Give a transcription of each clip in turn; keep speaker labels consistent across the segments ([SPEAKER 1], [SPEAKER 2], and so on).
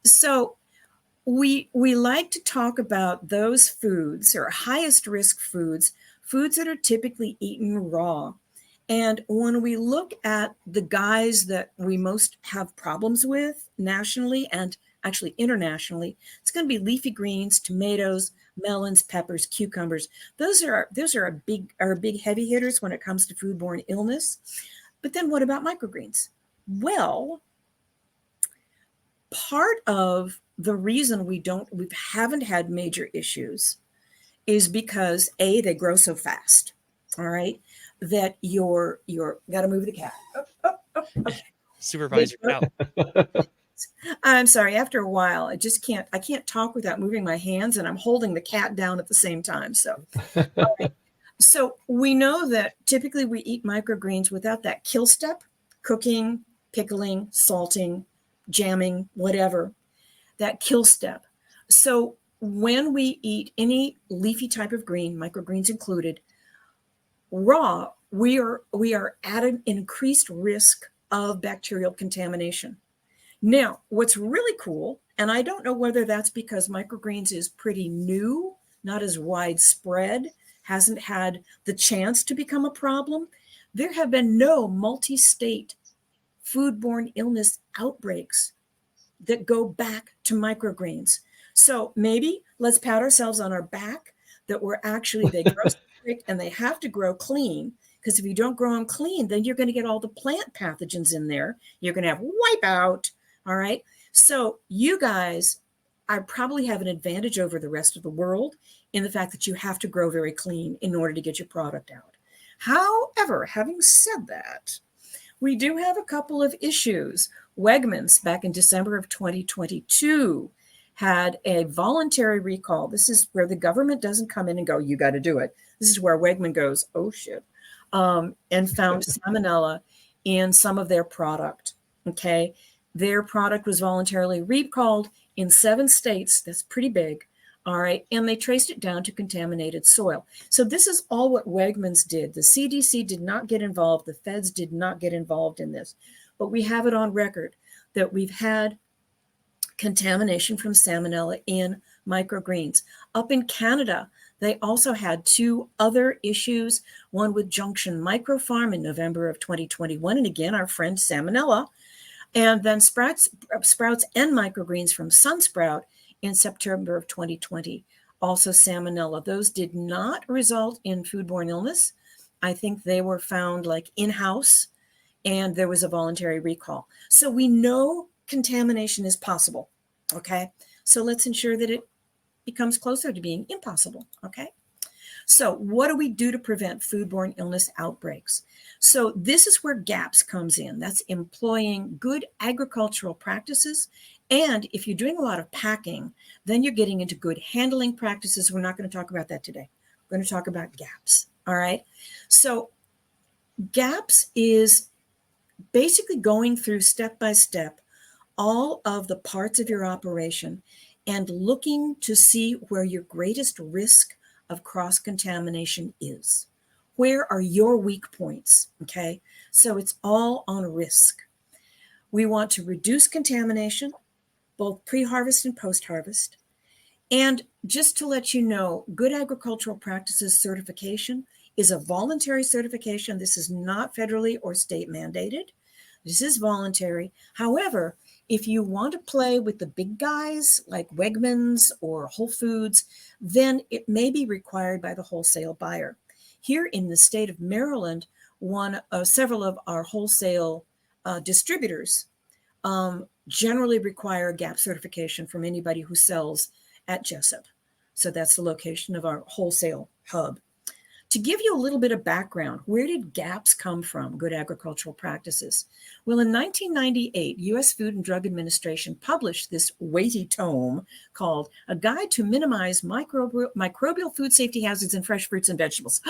[SPEAKER 1] So we like to talk about those foods or highest risk foods, foods that are typically eaten raw. And when we look at the guys that we most have problems with nationally and actually internationally, it's going to be leafy greens, tomatoes, melons, peppers, cucumbers. Those are big heavy hitters when it comes to foodborne illness. But then what about microgreens? Well, part of the reason we haven't had major issues is because they grow so fast. All right, that you're got to move the cat. Okay.
[SPEAKER 2] Supervise your out.
[SPEAKER 1] I'm sorry. After a while, I can't talk without moving my hands, and I'm holding the cat down at the same time. So, all right. So we know that typically we eat microgreens without that kill step: cooking, pickling, salting, jamming, whatever, that kill step. So when we eat any leafy type of green, microgreens included, raw, we are at an increased risk of bacterial contamination. Now, what's really cool, and I don't know whether that's because microgreens is pretty new, not as widespread, hasn't had the chance to become a problem, there have been no multi-state foodborne illness outbreaks that go back to microgreens. So maybe let's pat ourselves on our back that they grow so quick and they have to grow clean. Because if you don't grow them clean, then you're going to get all the plant pathogens in there. You're going to have wipeout. All right. So you guys, I probably have an advantage over the rest of the world in the fact that you have to grow very clean in order to get your product out. However, having said that, we do have a couple of issues. Wegmans, back in December of 2022, had a voluntary recall. This is where the government doesn't come in and go, you got to do it. This is where Wegman goes, oh shit, and found salmonella in some of their product. Okay. Their product was voluntarily recalled in 7 states. That's pretty big. All right. And they traced it down to contaminated soil. So this is all what Wegmans did. The CDC did not get involved. The feds did not get involved in this. But we have it on record that we've had contamination from salmonella in microgreens. Up in Canada, they also had 2 other issues, one with Junction Micro Farm in November of 2021. And again, our friend salmonella. And then sprouts and microgreens from Sunsprout in September of 2020, also salmonella. Those did not result in foodborne illness. I think they were found like in-house, and there was a voluntary recall. So we know contamination is possible, okay? So let's ensure that it becomes closer to being impossible, okay? So what do we do to prevent foodborne illness outbreaks? So this is where GAPS comes in. That's employing good agricultural practices. And if you're doing a lot of packing, then you're getting into good handling practices. We're not going to talk about that today. We're going to talk about GAPS. All right. So GAPS is basically going through step by step all of the parts of your operation and looking to see where your greatest risk of cross-contamination is. Where are your weak points? Okay. So it's all on risk. We want to reduce contamination, both pre-harvest and post-harvest. And just to let you know, Good Agricultural Practices certification is a voluntary certification. This is not federally or state mandated. This is voluntary. However, if you want to play with the big guys like Wegmans or Whole Foods, then it may be required by the wholesale buyer. Here in the state of Maryland, several of our wholesale distributors generally require GAP certification from anybody who sells at Jessup. So that's the location of our wholesale hub. To give you a little bit of background, where did GAPS come from, Good Agricultural Practices? Well, in 1998, U.S. Food and Drug Administration published this weighty tome called A Guide to Minimize Microbial Food Safety Hazards in Fresh Fruits and Vegetables.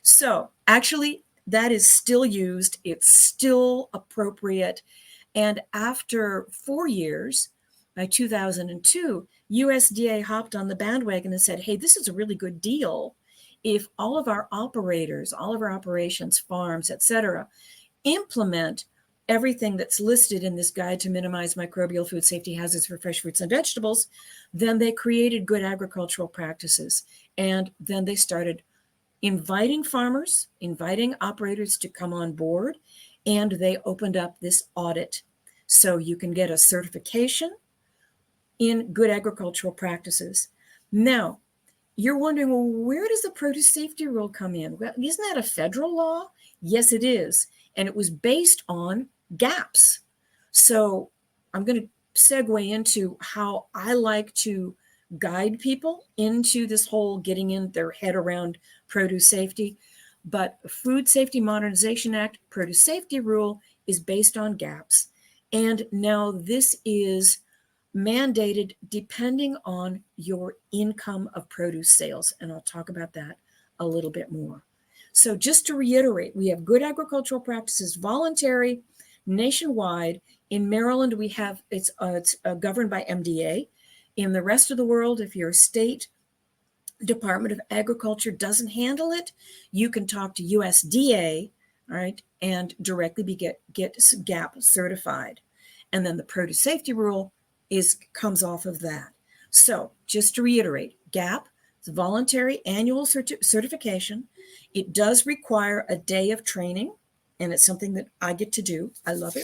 [SPEAKER 1] So actually, that is still used. It's still appropriate. And after 4 years, by 2002, USDA hopped on the bandwagon and said, hey, this is a really good deal. If all of our operators, all of our operations, farms, et cetera, implement everything that's listed in this guide to minimize microbial food safety hazards for fresh fruits and vegetables, then they created good agricultural practices. And then they started inviting farmers, inviting operators to come on board, and they opened up this audit. So you can get a certification in good agricultural practices. Now, you're wondering, well, where does the produce safety rule come in? Well, isn't that a federal law? Yes, it is. And it was based on GAPs. So I'm going to segue into how I like to guide people into this whole getting in their head around produce safety. But Food Safety Modernization Act, produce safety rule is based on GAPs. And now this is mandated depending on your income of produce sales. And I'll talk about that a little bit more. So just to reiterate, we have good agricultural practices, voluntary, nationwide. In Maryland, we have, it's governed by MDA. In the rest of the world, if your state Department of Agriculture doesn't handle it, you can talk to USDA, all right, and directly get GAP certified. And then the produce safety rule comes off of that. So just to reiterate, GAP is a voluntary annual certification. It does require a day of training, and it's something that I get to do. I love it.